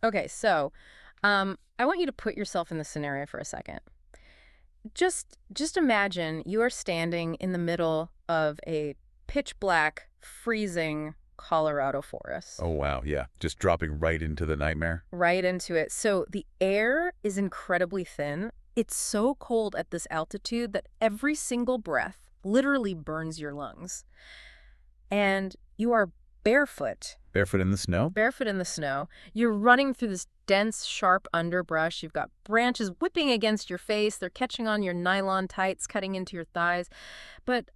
Okay, so I want you to put yourself in the scenario for a second. Just imagine you are standing in the middle of a pitch black, freezing Colorado forest. Oh, wow, yeah. Just dropping right into the nightmare? Right into it. So the air is incredibly thin. It's so cold at this altitude that every single breath literally burns your lungs. And you are barefoot. Barefoot in the snow? Barefoot in the snow. You're running through this dense, sharp underbrush. You've got branches whipping against your face. They're catching on your nylon tights, cutting into your thighs. But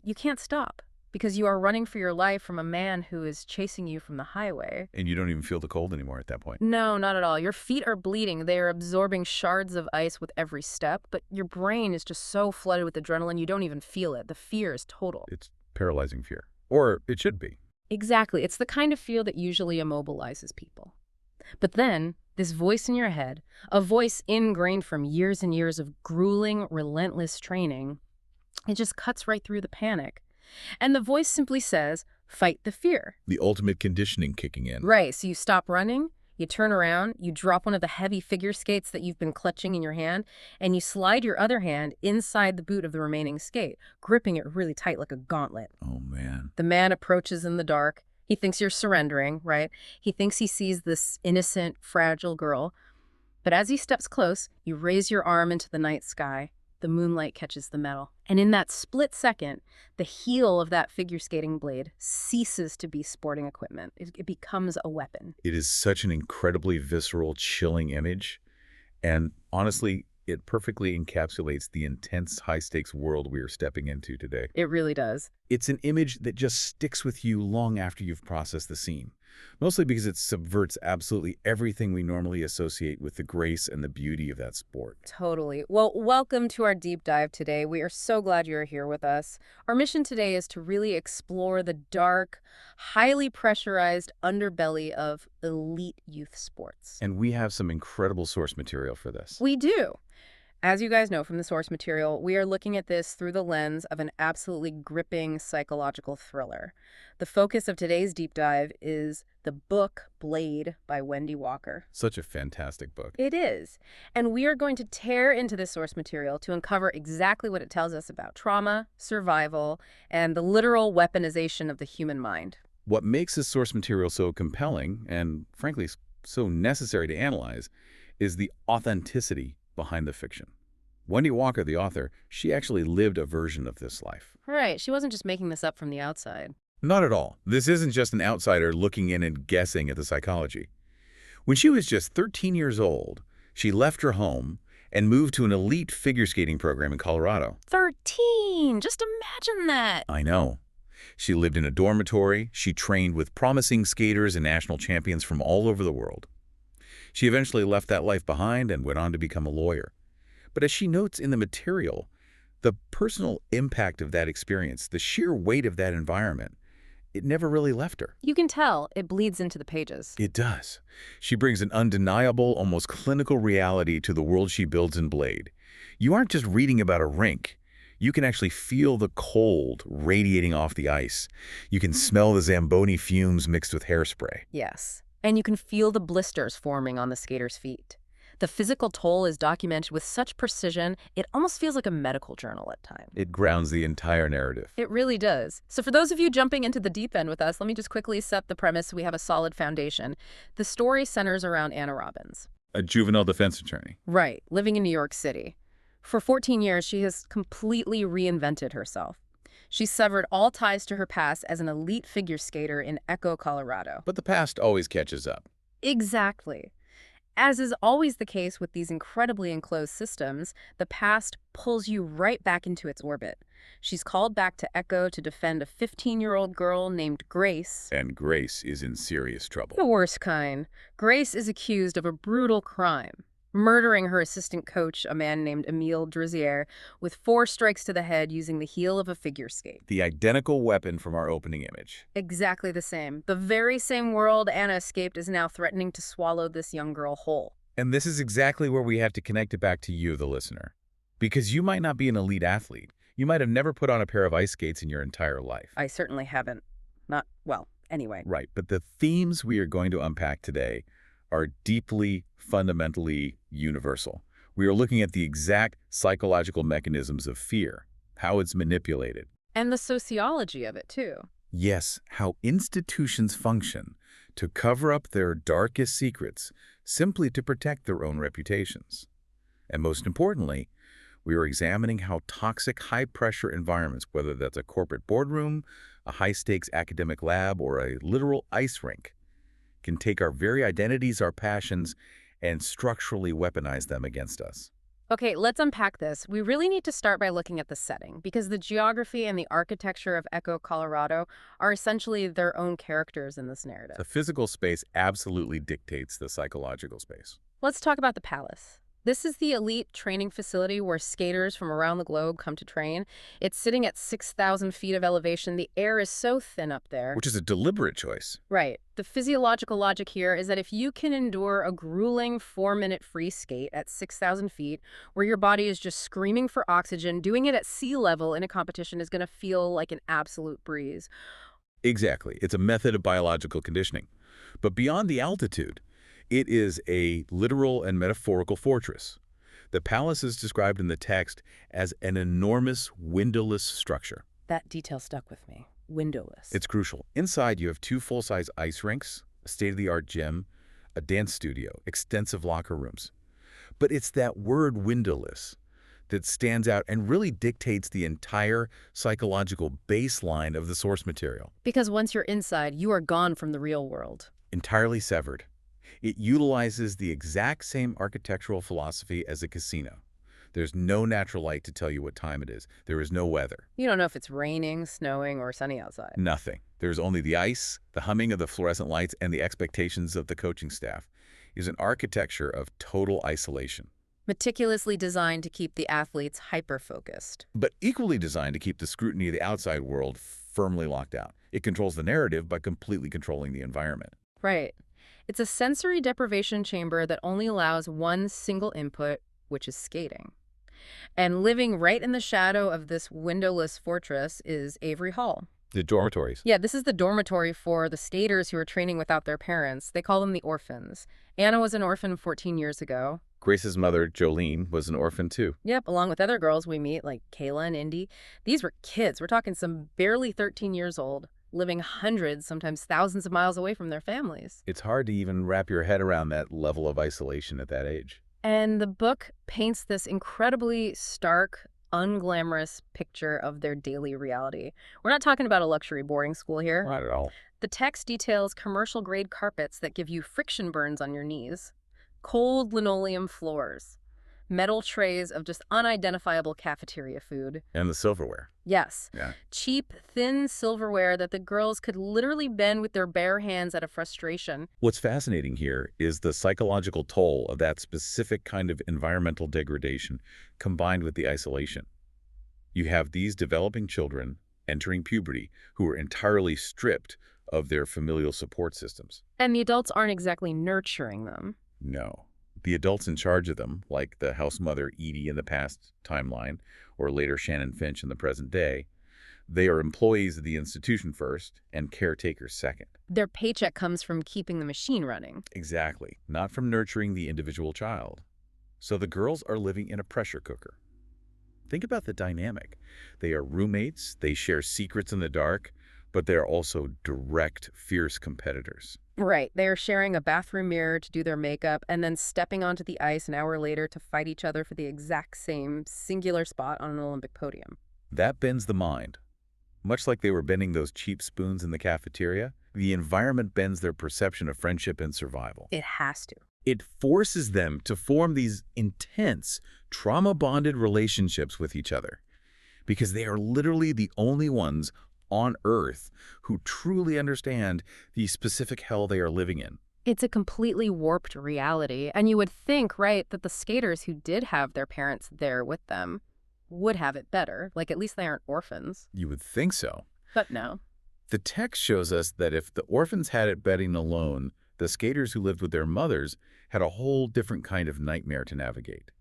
you can't stop because you are running for your life from a man who is chasing you from the highway. And you don't even feel the cold anymore at that point. No, not at all. Your feet are bleeding. They are absorbing shards of ice with every step, but your brain is just so flooded with adrenaline you don't even feel it. The fear is total. It's paralyzing fear. Or it should be. Exactly. It's the kind of fear that usually immobilizes people. But then, this voice in your head, a voice ingrained from years and years of grueling, relentless training, it just cuts right through the panic. And the voice simply says, fight the fear. The ultimate conditioning kicking in. Right, so you stop running, you turn around, you drop one of the heavy figure skates that you've been clutching in your hand, and you slide your other hand inside the boot of the remaining skate, gripping it really tight like a gauntlet. Oh, man. The man approaches in the dark. He thinks you're surrendering, right? He thinks he sees this innocent, fragile girl. But as he steps close, you raise your arm into the night sky. The moonlight catches the metal. And in that split second, the heel of that figure skating blade ceases to be sporting equipment. It becomes a weapon. It is such an incredibly visceral, chilling image. And honestly, it perfectly encapsulates the intense, high-stakes world we are stepping into today. It really does. It's an image that just sticks with you long after you've processed the scene, mostly because it subverts absolutely everything we normally associate with the grace and the beauty of that sport. Totally. Well, welcome to our deep dive today. We are so glad you're here with us. Our mission today is to really explore the dark, highly pressurized underbelly of elite youth sports. And we have some incredible source material for this. We do. As you guys know from the source material, we are looking at this through the lens of an absolutely gripping psychological thriller. The focus of today's deep dive is the book Blade by Wendy Walker. Such a fantastic book. It is. And we are going to tear into this source material to uncover exactly what it tells us about trauma, survival, and the literal weaponization of the human mind. What makes this source material so compelling, and frankly so necessary to analyze, is the authenticity behind the fiction. Wendy Walker, the author, she actually lived a version of this life. Right. She wasn't just making this up from the outside. Not at all. This isn't just an outsider looking in and guessing at the psychology. When she was just 13 years old, she left her home and moved to an elite figure skating program in Colorado. 13! Just imagine that! I know. She lived in a dormitory. She trained with promising skaters and national champions from all over the world. She eventually left that life behind and went on to become a lawyer. But as she notes in the material, the personal impact of that experience, the sheer weight of that environment, it never really left her. You can tell it bleeds into the pages. It does. She brings an undeniable, almost clinical reality to the world she builds in Blade. You aren't just reading about a rink. You can actually feel the cold radiating off the ice. You can smell the Zamboni fumes mixed with hairspray. Yes. And you can feel the blisters forming on the skater's feet. The physical toll is documented with such precision, it almost feels like a medical journal at times. It grounds the entire narrative. It really does. So for those of you jumping into the deep end with us, let me just quickly set the premise so we have a solid foundation. The story centers around Anna Robbins. A juvenile defense attorney. Right, living in New York City. For 14 years, she has completely reinvented herself. She severed all ties to her past as an elite figure skater in Echo, Colorado. But the past always catches up. Exactly. As is always the case with these incredibly enclosed systems, the past pulls you right back into its orbit. She's called back to Echo to defend a 15-year-old girl named Grace. And Grace is in serious trouble. The worst kind. Grace is accused of a brutal crime, murdering her assistant coach, a man named Emile Drizier, with 4 strikes to the head using the heel of a figure skate. The identical weapon from our opening image. Exactly the same. The very same world Anna escaped is now threatening to swallow this young girl whole. And this is exactly where we have to connect it back to you, the listener. Because you might not be an elite athlete. You might have never put on a pair of ice skates in your entire life. I certainly haven't. Well, anyway. Right, but the themes we are going to unpack today are deeply, fundamentally universal. We are looking at the exact psychological mechanisms of fear, how it's manipulated. And the sociology of it, too. Yes, how institutions function to cover up their darkest secrets simply to protect their own reputations. And most importantly, we are examining how toxic, high-pressure environments, whether that's a corporate boardroom, a high-stakes academic lab, or a literal ice rink, can take our very identities, our passions, and structurally weaponize them against us. Okay, let's unpack this. We really need to start by looking at the setting, because the geography and the architecture of Echo, Colorado are essentially their own characters in this narrative. The physical space absolutely dictates the psychological space. Let's talk about the Palace. This is the elite training facility where skaters from around the globe come to train. It's sitting at 6,000 feet of elevation. The air is so thin up there. Which is a deliberate choice. Right. The physiological logic here is that if you can endure a grueling 4-minute free skate at 6,000 feet, where your body is just screaming for oxygen, doing it at sea level in a competition is going to feel like an absolute breeze. Exactly. It's a method of biological conditioning. But beyond the altitude, it is a literal and metaphorical fortress. The palace is described in the text as an enormous windowless structure. That detail stuck with me. Windowless. It's crucial. Inside, you have 2 full-size ice rinks, a state-of-the-art gym, a dance studio, extensive locker rooms. But it's that word windowless that stands out and really dictates the entire psychological baseline of the source material. Because once you're inside, you are gone from the real world. Entirely severed. It utilizes the exact same architectural philosophy as a casino. There's no natural light to tell you what time it is. There is no weather. You don't know if it's raining, snowing, or sunny outside. Nothing. There's only the ice, the humming of the fluorescent lights, and the expectations of the coaching staff. It's an architecture of total isolation. Meticulously designed to keep the athletes hyper-focused. But equally designed to keep the scrutiny of the outside world firmly locked out. It controls the narrative by completely controlling the environment. Right. It's a sensory deprivation chamber that only allows one single input, which is skating. And living right in the shadow of this windowless fortress is Avery Hall. The dormitories. Yeah, this is the dormitory for the skaters who are training without their parents. They call them the orphans. Anna was an orphan 14 years ago. Grace's mother, Jolene, was an orphan too. Yep, along with other girls we meet, like Kayla and Indy. These were kids. We're talking some barely 13 years old, living hundreds, sometimes thousands of miles away from their families. It's hard to even wrap your head around that level of isolation at that age. And the book paints this incredibly stark, unglamorous picture of their daily reality. We're not talking about a luxury boarding school here. Not at all. The text details commercial-grade carpets that give you friction burns on your knees, cold linoleum floors, metal trays of just unidentifiable cafeteria food. And the silverware. Yes. Yeah. Cheap, thin silverware that the girls could literally bend with their bare hands out of frustration. What's fascinating here is the psychological toll of that specific kind of environmental degradation combined with the isolation. You have these developing children entering puberty who are entirely stripped of their familial support systems. And the adults aren't exactly nurturing them. No. The adults in charge of them, like the house mother Edie in the past timeline, or later Shannon Finch in the present day, they are employees of the institution first and caretakers second. Their paycheck comes from keeping the machine running. Exactly. Not from nurturing the individual child. So the girls are living in a pressure cooker. Think about the dynamic. They are roommates, they share secrets in the dark, but they are also direct, fierce competitors. Right. They are sharing a bathroom mirror to do their makeup and then stepping onto the ice an hour later to fight each other for the exact same singular spot on an Olympic podium. That bends the mind. Much like they were bending those cheap spoons in the cafeteria, the environment bends their perception of friendship and survival. It has to. It forces them to form these intense, trauma-bonded relationships with each other because they are literally the only ones on Earth who truly understand the specific hell they are living in. It's a completely warped reality, and you would think, right, that the skaters who did have their parents there with them would have it better. Like, at least they aren't orphans. You would think so. But no. The text shows us that if the orphans had it betting alone, the skaters who lived with their mothers had a whole different kind of nightmare to navigate.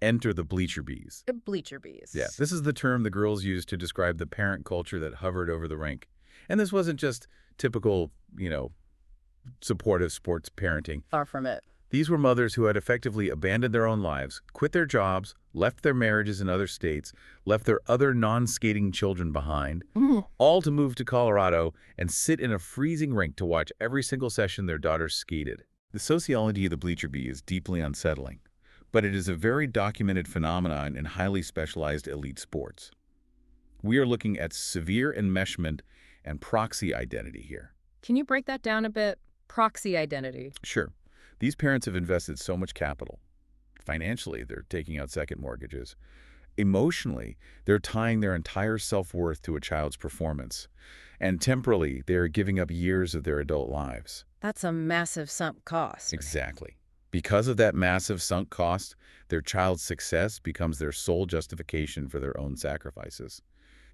Enter the bleacher bees. The bleacher bees. Yeah, this is the term the girls used to describe the parent culture that hovered over the rink. And this wasn't just typical, supportive sports parenting. Far from it. These were mothers who had effectively abandoned their own lives, quit their jobs, left their marriages in other states, left their other non-skating children behind, all to move to Colorado and sit in a freezing rink to watch every single session their daughters skated. The sociology of the bleacher bee is deeply unsettling, but it is a very documented phenomenon in highly specialized elite sports. We are looking at severe enmeshment and proxy identity here. Can you break that down a bit? Proxy identity. Sure. These parents have invested so much capital. Financially, they're taking out second mortgages. Emotionally, they're tying their entire self-worth to a child's performance. And temporally, they're giving up years of their adult lives. That's a massive sunk cost. Exactly. Because of that massive sunk cost, their child's success becomes their sole justification for their own sacrifices.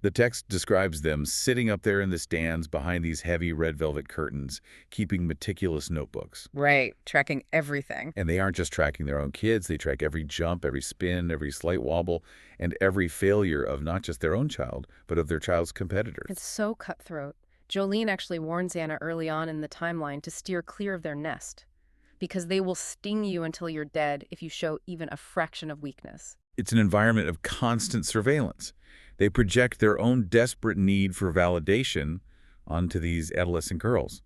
The text describes them sitting up there in the stands behind these heavy red velvet curtains, keeping meticulous notebooks. Right, tracking everything. And they aren't just tracking their own kids, they track every jump, every spin, every slight wobble, and every failure of not just their own child, but of their child's competitors. It's so cutthroat. Jolene actually warns Anna early on in the timeline to steer clear of their nest, because they will sting you until you're dead if you show even a fraction of weakness. It's an environment of constant surveillance. They project their own desperate need for validation onto these adolescent girls,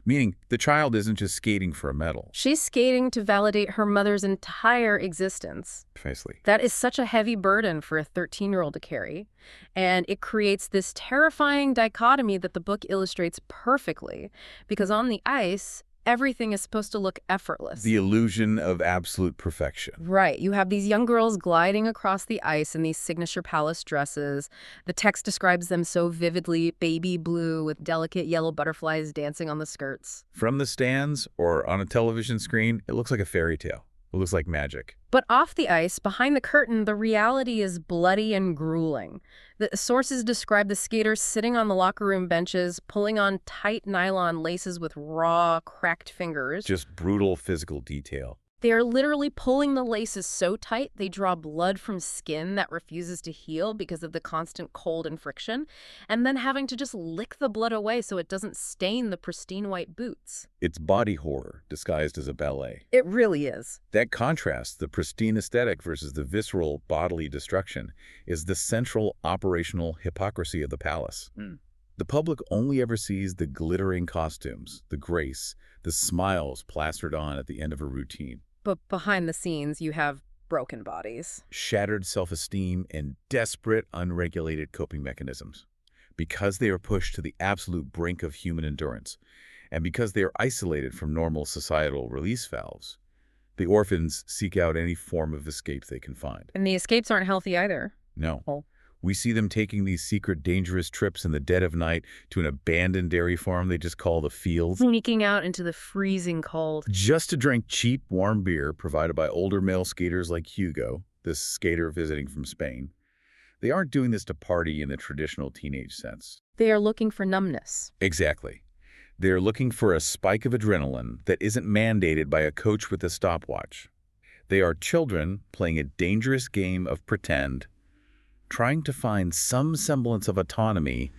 meaning the child isn't just skating for a medal. She's skating to validate her mother's entire existence. Precisely. That is such a heavy burden for a 13-year-old to carry, and it creates this terrifying dichotomy that the book illustrates perfectly, because on the ice, everything is supposed to look effortless. The illusion of absolute perfection. Right. You have these young girls gliding across the ice in these signature palace dresses. The text describes them so vividly, baby blue with delicate yellow butterflies dancing on the skirts. From the stands or on a television screen, it looks like a fairy tale. It looks like magic. But off the ice, behind the curtain, the reality is bloody and grueling. The sources describe the skaters sitting on the locker room benches, pulling on tight nylon laces with raw, cracked fingers. Just brutal physical detail. They are literally pulling the laces so tight they draw blood from skin that refuses to heal because of the constant cold and friction, and then having to just lick the blood away so it doesn't stain the pristine white boots. It's body horror disguised as a ballet. It really is. That contrast, the pristine aesthetic versus the visceral bodily destruction, is the central operational hypocrisy of the palace. The public only ever sees the glittering costumes, the grace, the smiles plastered on at the end of a routine. But behind the scenes, you have broken bodies. Shattered self-esteem and desperate, unregulated coping mechanisms. Because they are pushed to the absolute brink of human endurance, and because they are isolated from normal societal release valves, the orphans seek out any form of escape they can find. And the escapes aren't healthy either. No. Oh. We see them taking these secret, dangerous trips in the dead of night to an abandoned dairy farm they just call the fields. Sneaking out into the freezing cold. Just to drink cheap, warm beer provided by older male skaters like Hugo, this skater visiting from Spain. They aren't doing this to party in the traditional teenage sense. They are looking for numbness. Exactly. They're looking for a spike of adrenaline that isn't mandated by a coach with a stopwatch. They are children playing a dangerous game of pretend, trying to find some semblance of autonomy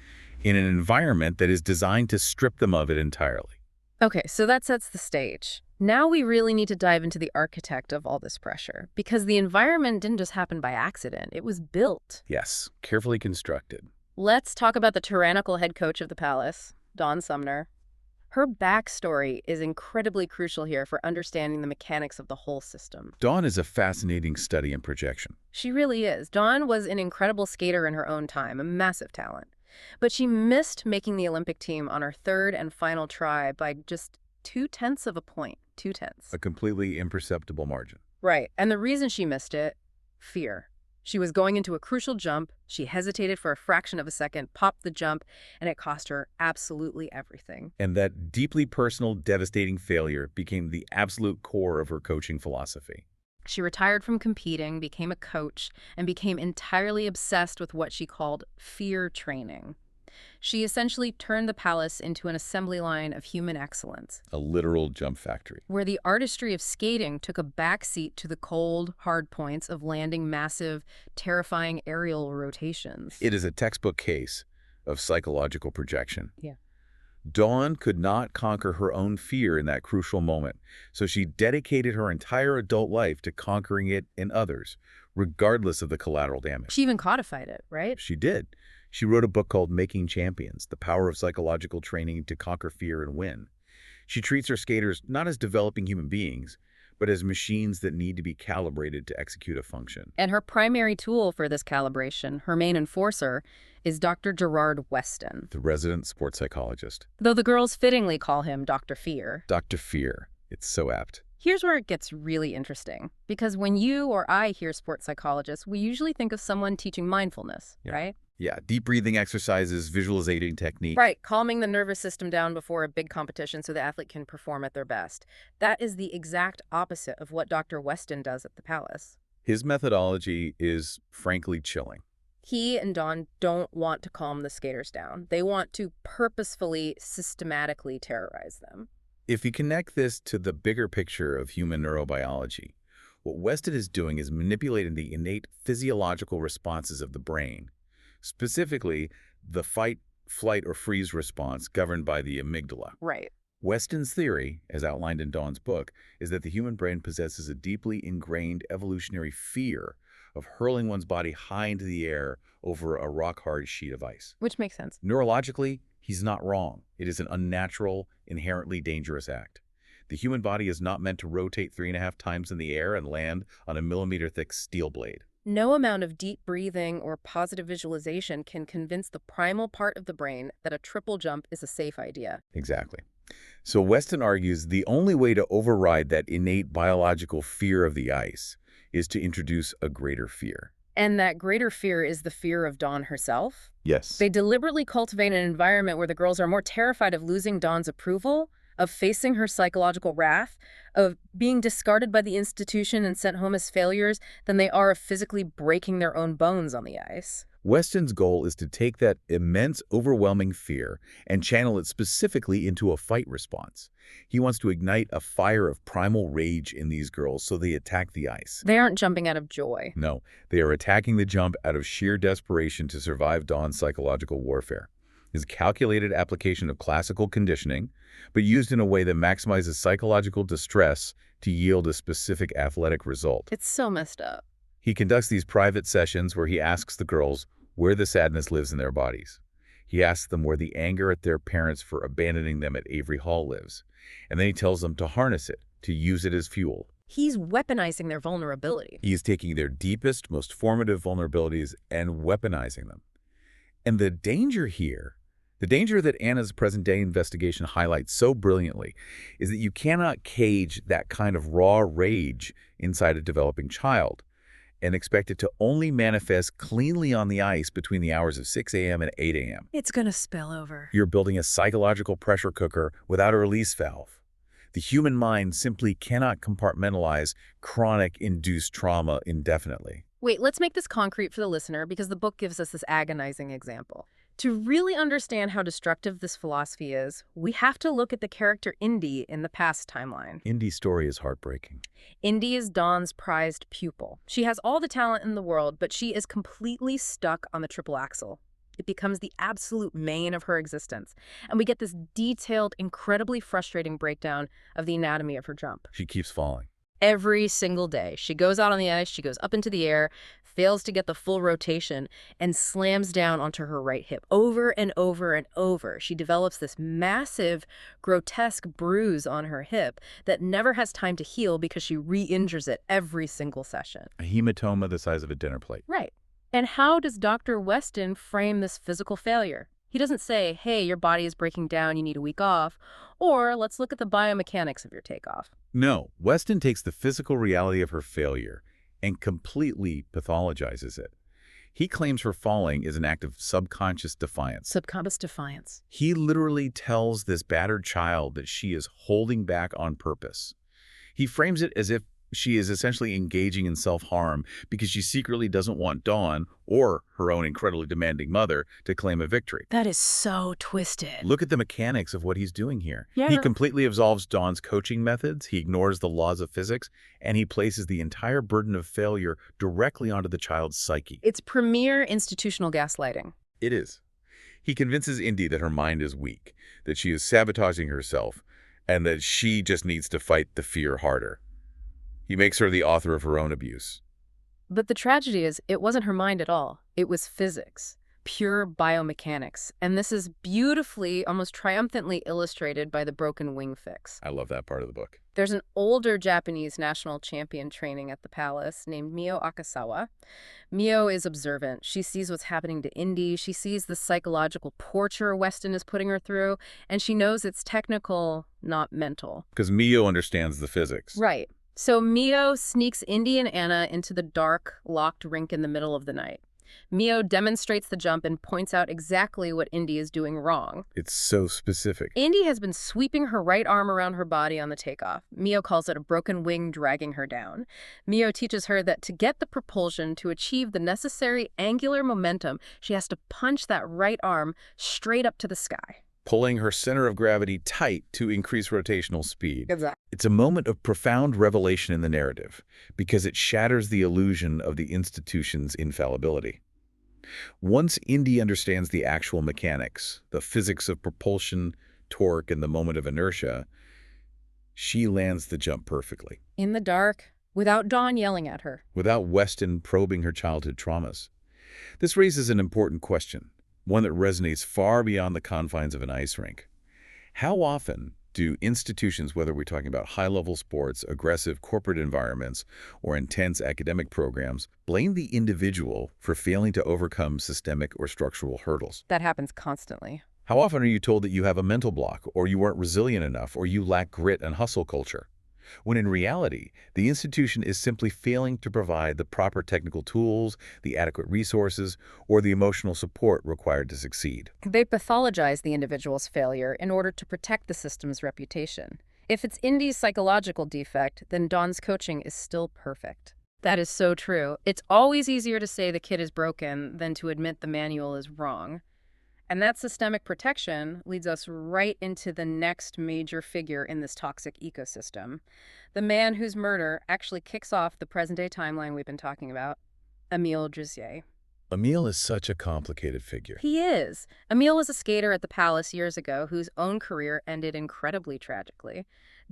in an environment that is designed to strip them of it entirely. Okay, so that sets the stage. Now we really need to dive into the architect of all this pressure, because the environment didn't just happen by accident. It was built. Yes, carefully constructed. Let's talk about the tyrannical head coach of the palace, Dawn Sumner. Her backstory is incredibly crucial here for understanding the mechanics of the whole system. Dawn is a fascinating study in projection. She really is. Dawn was an incredible skater in her own time, a massive talent. But she missed making the Olympic team on her third and final try by just 0.2 of a point. 0.2. A completely imperceptible margin. Right. And the reason she missed it? Fear. She was going into a crucial jump. She hesitated for a fraction of a second, popped the jump, and it cost her absolutely everything. And that deeply personal, devastating failure became the absolute core of her coaching philosophy. She retired from competing, became a coach, and became entirely obsessed with what she called fear training. She essentially turned the palace into an assembly line of human excellence. A literal jump factory. Where the artistry of skating took a backseat to the cold, hard points of landing massive, terrifying aerial rotations. It is a textbook case of psychological projection. Yeah. Dawn could not conquer her own fear in that crucial moment, so she dedicated her entire adult life to conquering it in others, regardless of the collateral damage. She even codified it, right? She did. She wrote a book called Making Champions: The Power of Psychological Training to Conquer Fear and Win. She treats her skaters not as developing human beings, but as machines that need to be calibrated to execute a function. And her primary tool for this calibration, her main enforcer, is Dr. Gerard Weston, The resident sports psychologist. though the girls fittingly call him Dr. Fear. Dr. Fear. It's so apt. Here's where it gets really interesting, because when you or I hear sports psychologists, we usually think of someone teaching mindfulness, right? Yeah, deep breathing exercises, visualization techniques. Right, calming the nervous system down before a big competition so the athlete can perform at their best. That is the exact opposite of what Dr. Weston does at the Palace. His methodology is frankly chilling. He and Dawn don't want to calm the skaters down. They want to purposefully, systematically terrorize them. If you connect this to the bigger picture of human neurobiology, what Weston is doing is manipulating the innate physiological responses of the brain, specifically the fight, flight, or freeze response governed by the amygdala. Right. Weston's theory, as outlined in Dawn's book, is that the human brain possesses a deeply ingrained evolutionary fear of hurling one's body high into the air over a rock-hard sheet of ice. Which makes sense. Neurologically, he's not wrong. It is an unnatural, inherently dangerous act. The human body is not meant to rotate 3.5 times in the air and land on a millimeter-thick steel blade. No amount of deep breathing or positive visualization can convince the primal part of the brain that a triple jump is a safe idea. Exactly. So Weston argues the only way to override that innate biological fear of the ice is to introduce a greater fear. And that greater fear is the fear of Dawn herself. Yes. They deliberately cultivate an environment where the girls are more terrified of losing Dawn's approval, of facing her psychological wrath, of being discarded by the institution and sent home as failures than they are of physically breaking their own bones on the ice. Weston's goal is to take that immense, overwhelming fear and channel it specifically into a fight response. He wants to ignite a fire of primal rage in these girls so they attack the ice. They aren't jumping out of joy. No, they are attacking the jump out of sheer desperation to survive Dawn's psychological warfare. It's a calculated application of classical conditioning, but used in a way that maximizes psychological distress to yield a specific athletic result. It's so messed up. He conducts these private sessions where he asks the girls where the sadness lives in their bodies. He asks them where the anger at their parents for abandoning them at Avery Hall lives. And then he tells them to harness it, to use it as fuel. He's weaponizing their vulnerability. He is taking their deepest, most formative vulnerabilities and weaponizing them. And the danger here, the danger that Anna's present-day investigation highlights so brilliantly, is that you cannot cage that kind of raw rage inside a developing child and expect it to only manifest cleanly on the ice between the hours of 6 a.m. and 8 a.m. It's gonna spill over. You're building a psychological pressure cooker without a release valve. The human mind simply cannot compartmentalize chronic induced trauma indefinitely. Wait, let's make this concrete for the listener because the book gives us this agonizing example. To really understand how destructive this philosophy is, we have to look at the character Indy in the past timeline. Indy's story is heartbreaking. Indy is Dawn's prized pupil. She has all the talent in the world, but she is completely stuck on the triple axel. It becomes the absolute main of her existence. And we get this detailed, incredibly frustrating breakdown of the anatomy of her jump. She keeps falling. Every single day. She goes out on the ice, she goes up into the air, fails to get the full rotation, and slams down onto her right hip over and over and over. She develops this massive, grotesque bruise on her hip that never has time to heal because she re-injures it every single session. A hematoma the size of a dinner plate. Right. And how does Dr. Weston frame this physical failure? He doesn't say, hey, your body is breaking down, you need a week off, or let's look at the biomechanics of your takeoff. No, Weston takes the physical reality of her failure and completely pathologizes it. He claims her falling is an act of subconscious defiance. Subconscious defiance. He literally tells this battered child that she is holding back on purpose. He frames it as if she is essentially engaging in self-harm because she secretly doesn't want Dawn, or her own incredibly demanding mother, to claim a victory. That is so twisted. Look at the mechanics of what he's doing here. Yeah. He completely absolves Dawn's coaching methods, he ignores the laws of physics, and he places the entire burden of failure directly onto the child's psyche. It's premier institutional gaslighting. It is. He convinces Indy that her mind is weak, that she is sabotaging herself, and that she just needs to fight the fear harder. He makes her the author of her own abuse. But the tragedy is, it wasn't her mind at all. It was physics, pure biomechanics. And this is beautifully, almost triumphantly illustrated by the broken wing fix. I love that part of the book. There's an older Japanese national champion training at the palace named Mio Akasawa. Mio is observant. She sees what's happening to Indy. She sees the psychological torture Weston is putting her through, and she knows it's technical, not mental. Because Mio understands the physics. Right. So Mio sneaks Indy and Anna into the dark, locked rink in the middle of the night. Mio demonstrates the jump and points out exactly what Indy is doing wrong. It's so specific. Indy has been sweeping her right arm around her body on the takeoff. Mio calls it a broken wing dragging her down. Mio teaches her that to get the propulsion to achieve the necessary angular momentum, she has to punch that right arm straight up to the sky, Pulling her center of gravity tight to increase rotational speed. Exactly. It's a moment of profound revelation in the narrative because it shatters the illusion of the institution's infallibility. Once Indy understands the actual mechanics, the physics of propulsion, torque, and the moment of inertia, she lands the jump perfectly, in the dark, without Dawn yelling at her. without Weston probing her childhood traumas. This raises an important question, one that resonates far beyond the confines of an ice rink. How often do institutions, whether we're talking about high-level sports, aggressive corporate environments, or intense academic programs, blame the individual for failing to overcome systemic or structural hurdles? That happens constantly. How often are you told that you have a mental block, or you weren't resilient enough, or you lack grit and hustle culture? When in reality, the institution is simply failing to provide the proper technical tools, the adequate resources, or the emotional support required to succeed. They pathologize the individual's failure in order to protect the system's reputation. If it's Indy's psychological defect, then Dawn's coaching is still perfect. That is so true. It's always easier to say the kid is broken than to admit the manual is wrong. And that systemic protection leads us right into the next major figure in this toxic ecosystem. The man whose murder actually kicks off the present-day timeline we've been talking about, Émile Jouzier. Émile is such a complicated figure. He is. Émile was a skater at the Palace years ago whose own career ended incredibly tragically.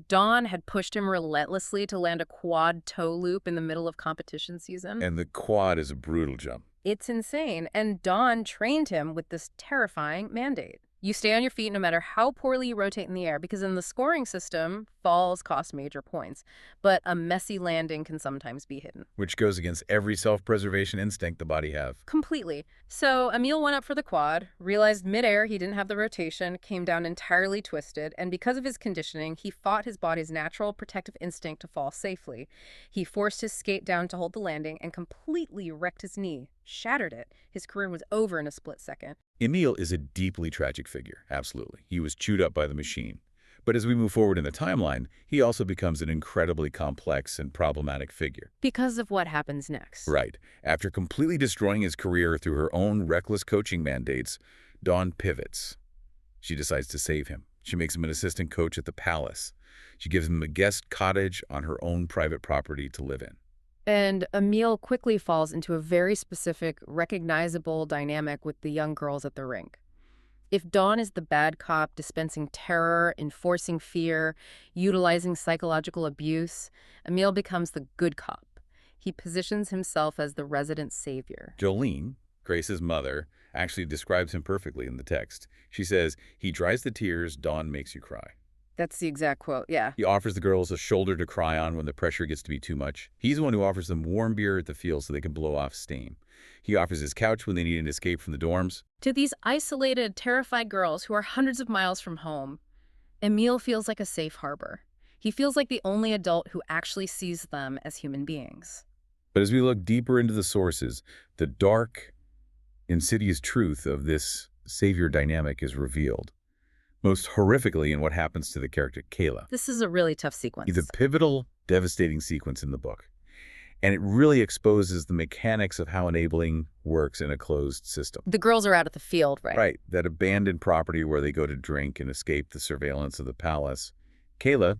Dawn had pushed him relentlessly to land a quad toe loop in the middle of competition season. And the quad is a brutal jump. It's insane, and Dawn trained him with this terrifying mandate. You stay on your feet no matter how poorly you rotate in the air, because in the scoring system, falls cost major points. But a messy landing can sometimes be hidden. Which goes against every self-preservation instinct the body have. Completely. So Émile went up for the quad, realized midair he didn't have the rotation, came down entirely twisted, and because of his conditioning, he fought his body's natural protective instinct to fall safely. He forced his skate down to hold the landing and completely wrecked his knee, shattered it. His career was over in a split second. Émile is a deeply tragic figure, absolutely. He was chewed up by the machine. But as we move forward in the timeline, he also becomes an incredibly complex and problematic figure. Because of what happens next. Right. After completely destroying his career through her own reckless coaching mandates, Dawn pivots. She decides to save him. She makes him an assistant coach at the Palace. She gives him a guest cottage on her own private property to live in. And Émile quickly falls into a very specific, recognizable dynamic with the young girls at the rink. If Dawn is the bad cop dispensing terror, enforcing fear, utilizing psychological abuse, Émile becomes the good cop. He positions himself as the resident savior. Jolene, Grace's mother, actually describes him perfectly in the text. She says, "He dries the tears, Dawn makes you cry." That's the exact quote, yeah. He offers the girls a shoulder to cry on when the pressure gets to be too much. He's the one who offers them warm beer at the field so they can blow off steam. He offers his couch when they need an escape from the dorms. To these isolated, terrified girls who are hundreds of miles from home, Émile feels like a safe harbor. He feels like the only adult who actually sees them as human beings. But as we look deeper into the sources, the dark, insidious truth of this savior dynamic is revealed. Most horrifically in what happens to the character Kayla. This is a really tough sequence. It's a pivotal, devastating sequence in the book. And it really exposes the mechanics of how enabling works in a closed system. The girls are out at the field, right? Right, that abandoned property where they go to drink and escape the surveillance of the palace. Kayla,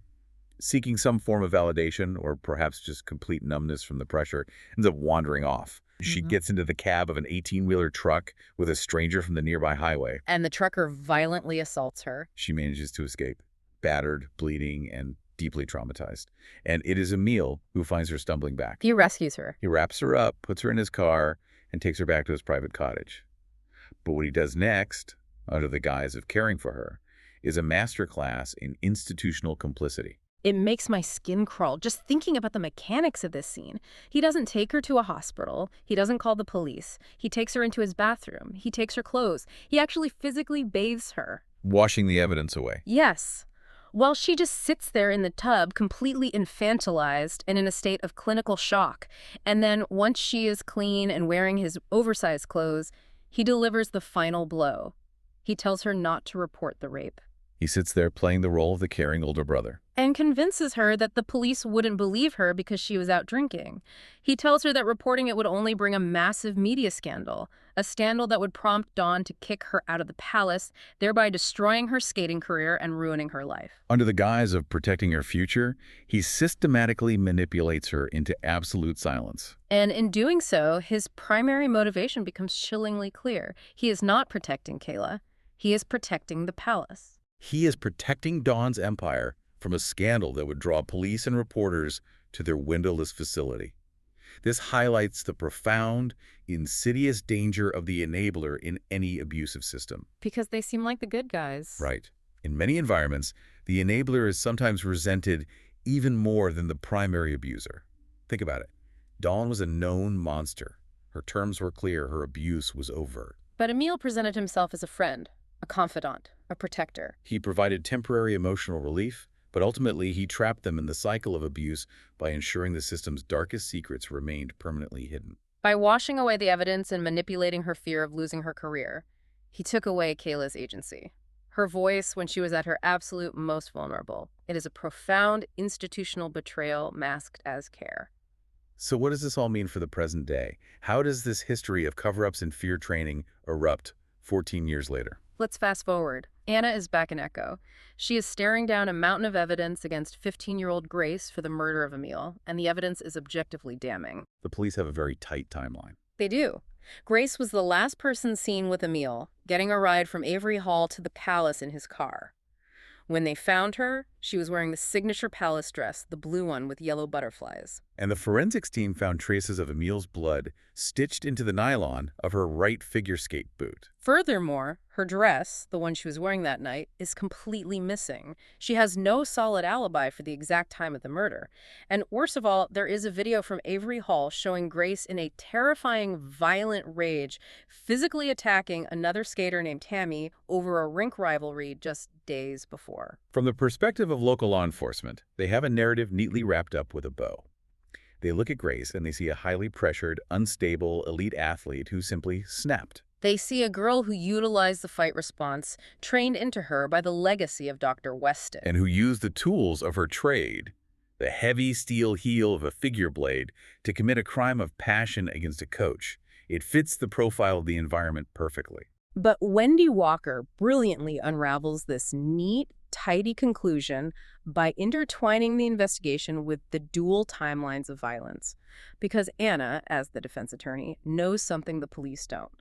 seeking some form of validation or perhaps just complete numbness from the pressure, ends up wandering off, She gets into the cab of an 18-wheeler truck with a stranger from the nearby highway. And the trucker violently assaults her. She manages to escape, battered, bleeding, and deeply traumatized. And it is Emil who finds her stumbling back. He rescues her. He wraps her up, puts her in his car, and takes her back to his private cottage. But what he does next, under the guise of caring for her, is a masterclass in institutional complicity. It makes my skin crawl just thinking about the mechanics of this scene. He doesn't take her to a hospital. He doesn't call the police. He takes her into his bathroom. He takes her clothes. He actually physically bathes her. Washing the evidence away. Yes. While she just sits there in the tub, completely infantilized and in a state of clinical shock. And then once she is clean and wearing his oversized clothes, he delivers the final blow. He tells her not to report the rape. He sits there playing the role of the caring older brother. And convinces her that the police wouldn't believe her because she was out drinking. He tells her that reporting it would only bring a massive media scandal, a scandal that would prompt Dawn to kick her out of the palace, thereby destroying her skating career and ruining her life. Under the guise of protecting her future, he systematically manipulates her into absolute silence. And in doing so, his primary motivation becomes chillingly clear. He is not protecting Kayla. He is protecting the palace. He is protecting Dawn's empire from a scandal that would draw police and reporters to their windowless facility. This highlights the profound, insidious danger of the enabler in any abusive system. Because they seem like the good guys. Right. In many environments, the enabler is sometimes resented even more than the primary abuser. Think about it. Dawn was a known monster. Her terms were clear. Her abuse was overt. But Emil presented himself as a friend, a confidant, a protector. He provided temporary emotional relief, but ultimately he trapped them in the cycle of abuse by ensuring the system's darkest secrets remained permanently hidden. By washing away the evidence and manipulating her fear of losing her career, he took away Kayla's agency. Her voice when she was at her absolute most vulnerable. It is a profound institutional betrayal masked as care. So what does this all mean for the present day? How does this history of cover-ups and fear training erupt 14 years later? Let's fast forward. Anna is back in Echo. She is staring down a mountain of evidence against 15-year-old Grace for the murder of Emil, and the evidence is objectively damning. The police have a very tight timeline. They do. Grace was the last person seen with Emil, getting a ride from Avery Hall to the palace in his car. When they found her, she was wearing the signature palace dress, the blue one with yellow butterflies. And the forensics team found traces of Emil's blood stitched into the nylon of her right figure skate boot. Furthermore, her dress, the one she was wearing that night, is completely missing. She has no solid alibi for the exact time of the murder. And worst of all, there is a video from Avery Hall showing Grace in a terrifying, violent rage, physically attacking another skater named Tammy over a rink rivalry just days before. From the perspective of local law enforcement, they have a narrative neatly wrapped up with a bow. They look at Grace and they see a highly pressured, unstable, elite athlete who simply snapped. They see a girl who utilized the fight response, trained into her by the legacy of Dr. Weston. And who used the tools of her trade, the heavy steel heel of a figure blade, to commit a crime of passion against a coach. It fits the profile of the environment perfectly. But Wendy Walker brilliantly unravels this neat, tidy conclusion by intertwining the investigation with the dual timelines of violence. Because Anna, as the defense attorney, knows something the police don't.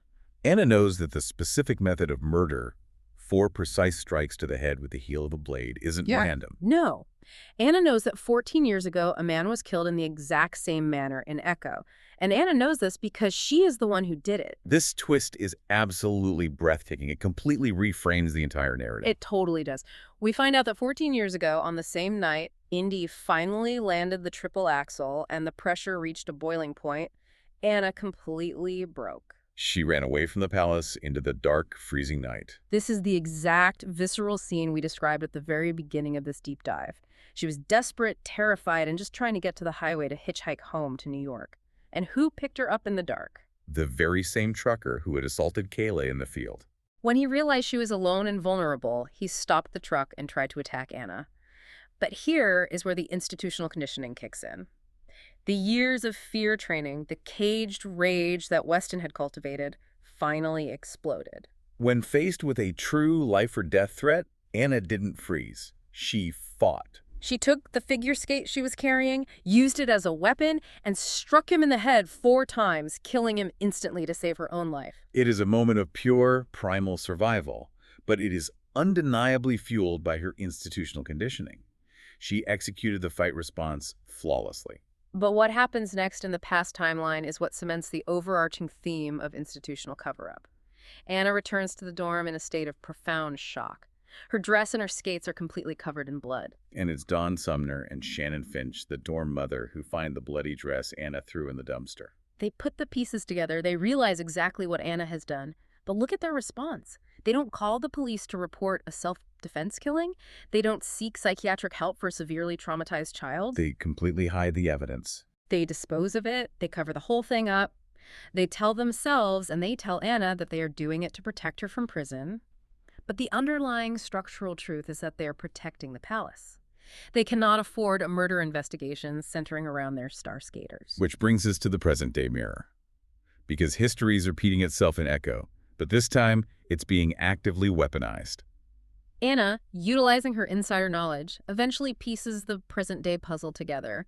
Anna knows that the specific method of murder, 4 precise strikes to the head with the heel of a blade, isn't random. No. Anna knows that 14 years ago, a man was killed in the exact same manner in Echo. And Anna knows this because she is the one who did it. This twist is absolutely breathtaking. It completely reframes the entire narrative. It totally does. We find out that 14 years ago, on the same night, Indy finally landed the triple axel and the pressure reached a boiling point. Anna completely broke. She ran away from the palace into the dark, freezing night. This is the exact visceral scene we described at the very beginning of this deep dive. She was desperate, terrified, and just trying to get to the highway to hitchhike home to New York. And who picked her up in the dark? The very same trucker who had assaulted Kayla in the field. When he realized she was alone and vulnerable, he stopped the truck and tried to attack Anna. But here is where the institutional conditioning kicks in. The years of fear training, the caged rage that Weston had cultivated, finally exploded. When faced with a true life-or-death threat, Anna didn't freeze. She fought. She took the figure skate she was carrying, used it as a weapon, and struck him in the head 4 times, killing him instantly to save her own life. It is a moment of pure, primal survival, but it is undeniably fueled by her institutional conditioning. She executed the fight response flawlessly. But what happens next in the past timeline is what cements the overarching theme of institutional cover-up. Anna returns to the dorm in a state of profound shock. Her dress and her skates are completely covered in blood. And it's Dawn Sumner and Shannon Finch, the dorm mother, who find the bloody dress Anna threw in the dumpster. They put the pieces together, they realize exactly what Anna has done, but look at their response. They don't call the police to report a self-defense killing. They don't seek psychiatric help for a severely traumatized child. They completely hide the evidence. They dispose of it. They cover the whole thing up. They tell themselves and they tell Anna that they are doing it to protect her from prison. But the underlying structural truth is that they are protecting the palace. They cannot afford a murder investigation centering around their star skaters. Which brings us to the present-day mirror. Because history is repeating itself in echo, but this time it's being actively weaponized. Anna, utilizing her insider knowledge, eventually pieces the present-day puzzle together.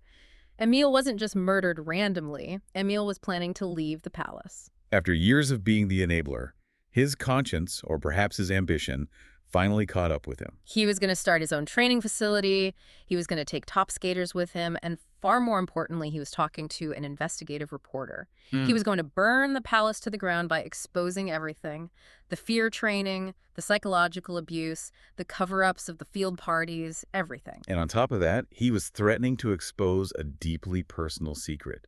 Emile wasn't just murdered randomly. Emile was planning to leave the palace. After years of being the enabler, his conscience, or perhaps his ambition, finally caught up with him. He was going to start his own training facility, he was going to take top skaters with him, and far more importantly, he was talking to an investigative reporter. He was going to burn the palace to the ground by exposing everything: the fear training, the psychological abuse, the cover-ups of the field parties, everything. And on top of that, he was threatening to expose a deeply personal secret.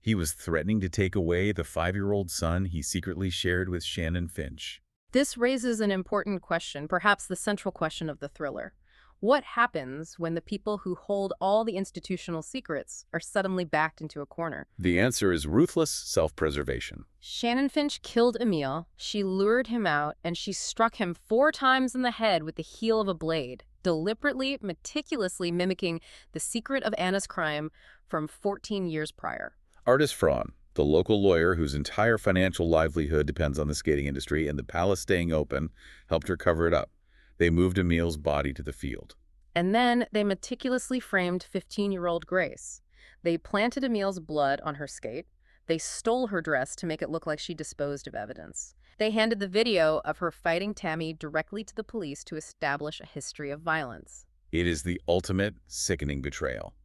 He was threatening to take away the 5-year-old son he secretly shared with Shannon Finch. This raises an important question, perhaps the central question of the thriller. What happens when the people who hold all the institutional secrets are suddenly backed into a corner? The answer is ruthless self-preservation. Shannon Finch killed Emile, she lured him out, and she struck him 4 times in the head with the heel of a blade, deliberately, meticulously mimicking the secret of Anna's crime from 14 years prior. Artis Fraun, the local lawyer whose entire financial livelihood depends on the skating industry and the palace staying open, helped her cover it up. They moved Emile's body to the field. And then they meticulously framed 15-year-old Grace. They planted Emile's blood on her skate. They stole her dress to make it look like she disposed of evidence. They handed the video of her fighting Tammy directly to the police to establish a history of violence. It is the ultimate sickening betrayal.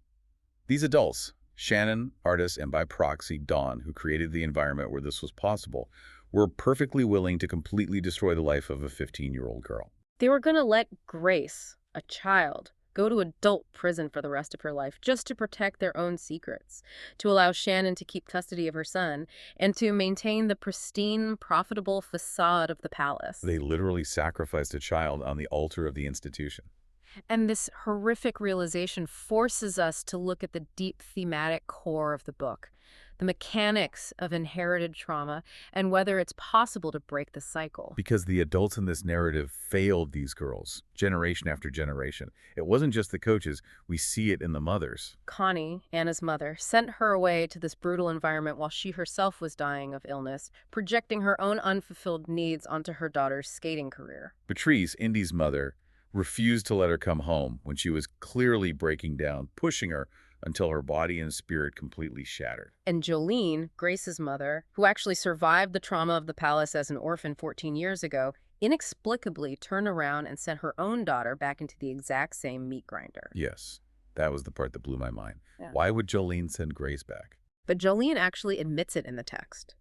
These adults, Shannon, Artis, and by proxy Dawn, who created the environment where this was possible, were perfectly willing to completely destroy the life of a 15-year-old girl. They were going to let Grace, a child, go to adult prison for the rest of her life just to protect their own secrets, to allow Shannon to keep custody of her son, and to maintain the pristine, profitable facade of the palace. They literally sacrificed a child on the altar of the institution. And this horrific realization forces us to look at the deep thematic core of the book, the mechanics of inherited trauma, and whether it's possible to break the cycle. Because the adults in this narrative failed these girls, generation after generation. It wasn't just the coaches, we see it in the mothers. Connie, Anna's mother, sent her away to this brutal environment while she herself was dying of illness, projecting her own unfulfilled needs onto her daughter's skating career. Patrice, Indy's mother, refused to let her come home when she was clearly breaking down, pushing her until her body and spirit completely shattered. And Jolene, Grace's mother, who actually survived the trauma of the palace as an orphan 14 years ago, inexplicably turned around and sent her own daughter back into the exact same meat grinder. Yes, that was the part that blew my mind. Yeah. Why would Jolene send Grace back? But Jolene actually admits it in the text.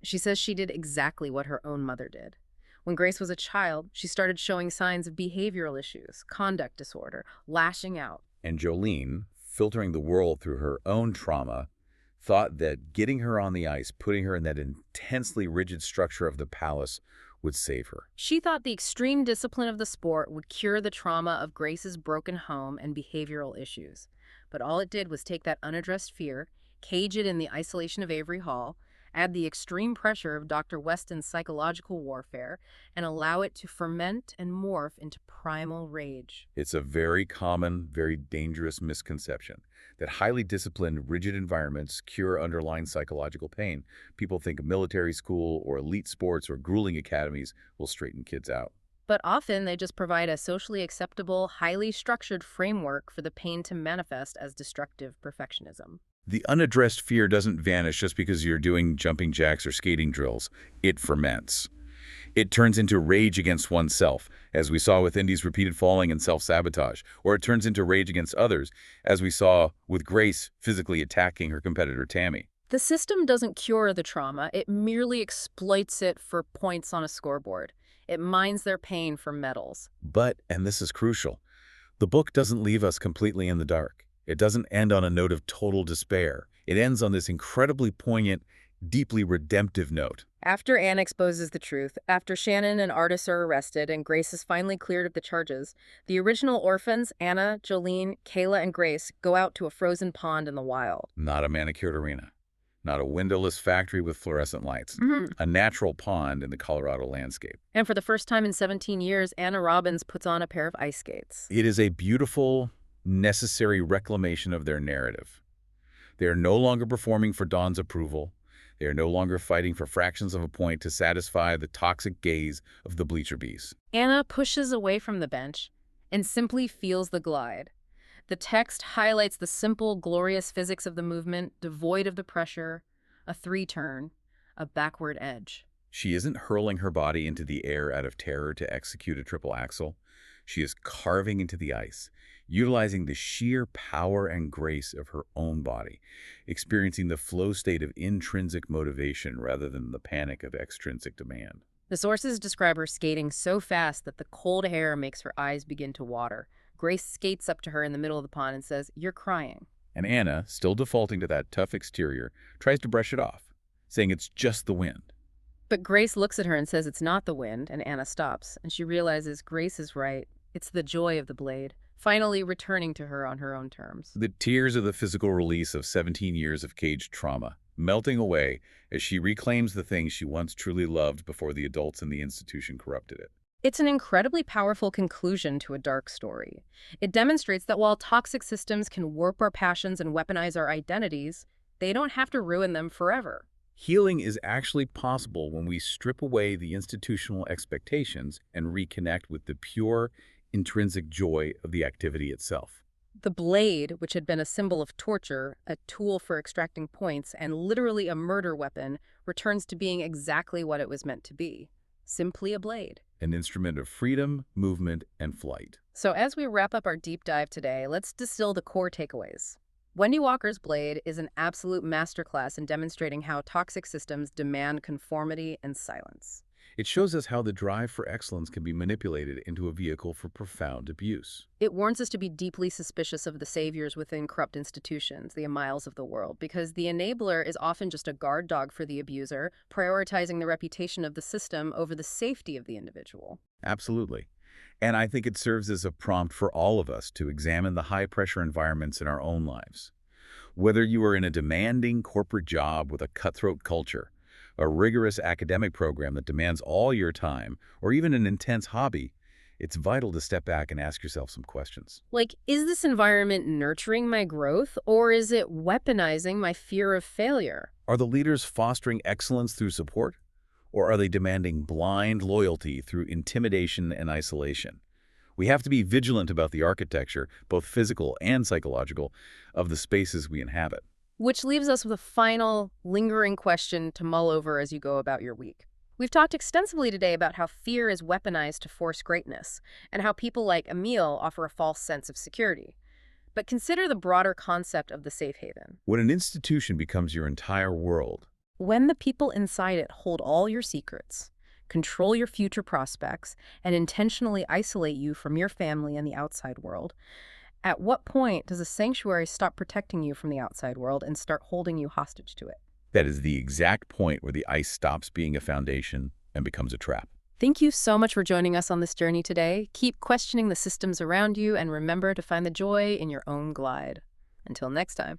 She says she did exactly what her own mother did. When Grace was a child, she started showing signs of behavioral issues, conduct disorder, lashing out. And Jolene, filtering the world through her own trauma, thought that getting her on the ice, putting her in that intensely rigid structure of the palace, would save her. She thought the extreme discipline of the sport would cure the trauma of Grace's broken home and behavioral issues. But all it did was take that unaddressed fear, cage it in the isolation of Avery Hall, add the extreme pressure of Dr. Weston's psychological warfare, and allow it to ferment and morph into primal rage. It's a very common, very dangerous misconception that highly disciplined, rigid environments cure underlying psychological pain. People think military school or elite sports or grueling academies will straighten kids out. But often they just provide a socially acceptable, highly structured framework for the pain to manifest as destructive perfectionism. The unaddressed fear doesn't vanish just because you're doing jumping jacks or skating drills. It ferments. It turns into rage against oneself, as we saw with Indy's repeated falling and self-sabotage, or it turns into rage against others, as we saw with Grace physically attacking her competitor Tammy. The system doesn't cure the trauma, it merely exploits it for points on a scoreboard. It mines their pain for medals. But, and this is crucial, the book doesn't leave us completely in the dark. It doesn't end on a note of total despair. It ends on this incredibly poignant, deeply redemptive note. After Anne exposes the truth, after Shannon and Artis are arrested and Grace is finally cleared of the charges, the original orphans, Anna, Jolene, Kayla, and Grace, go out to a frozen pond in the wild. Not a manicured arena. Not a windowless factory with fluorescent lights. Mhm. A natural pond in the Colorado landscape. And for the first time in 17 years, Anna Robbins puts on a pair of ice skates. It is a beautiful, necessary reclamation of their narrative. They are no longer performing for Dawn's approval. They are no longer fighting for fractions of a point to satisfy the toxic gaze of the bleacher bees. Anna pushes away from the bench and simply feels the glide. The text highlights the simple, glorious physics of the movement, devoid of the pressure, a three-turn, a backward edge. She isn't hurling her body into the air out of terror to execute a triple axel. She is carving into the ice, utilizing the sheer power and grace of her own body, experiencing the flow state of intrinsic motivation rather than the panic of extrinsic demand. The sources describe her skating so fast that the cold air makes her eyes begin to water. Grace skates up to her in the middle of the pond and says, "You're crying." And Anna, still defaulting to that tough exterior, tries to brush it off, saying it's just the wind. But Grace looks at her and says it's not the wind, and Anna stops, and she realizes Grace is right. It's the joy of the blade, finally returning to her on her own terms. The tears of the physical release of 17 years of caged trauma, melting away as she reclaims the things she once truly loved before the adults in the institution corrupted it. It's an incredibly powerful conclusion to a dark story. It demonstrates that while toxic systems can warp our passions and weaponize our identities, they don't have to ruin them forever. Healing is actually possible when we strip away the institutional expectations and reconnect with the pure, intrinsic joy of the activity itself. The blade, which had been a symbol of torture, a tool for extracting points, and literally a murder weapon, returns to being exactly what it was meant to be. Simply a blade. An instrument of freedom, movement, and flight. So as we wrap up our deep dive today, let's distill the core takeaways. Wendy Walker's Blade is an absolute masterclass in demonstrating how toxic systems demand conformity and silence. It shows us how the drive for excellence can be manipulated into a vehicle for profound abuse. It warns us to be deeply suspicious of the saviors within corrupt institutions, the Amiles of the world, because the enabler is often just a guard dog for the abuser, prioritizing the reputation of the system over the safety of the individual. Absolutely. And I think it serves as a prompt for all of us to examine the high-pressure environments in our own lives. Whether you are in a demanding corporate job with a cutthroat culture, a rigorous academic program that demands all your time, or even an intense hobby, it's vital to step back and ask yourself some questions. Like, is this environment nurturing my growth, or is it weaponizing my fear of failure? Are the leaders fostering excellence through support, or are they demanding blind loyalty through intimidation and isolation? We have to be vigilant about the architecture, both physical and psychological, of the spaces we inhabit. Which leaves us with a final, lingering question to mull over as you go about your week. We've talked extensively today about how fear is weaponized to force greatness, and how people like Emile offer a false sense of security. But consider the broader concept of the safe haven. When an institution becomes your entire world, When the people inside it hold all your secrets, control your future prospects, and intentionally isolate you from your family and the outside world, at what point does a sanctuary stop protecting you from the outside world and start holding you hostage to it? that is the exact point where the ice stops being a foundation and becomes a trap. Thank you so much for joining us on this journey today. Keep questioning the systems around you and remember to find the joy in your own glide. Until next time.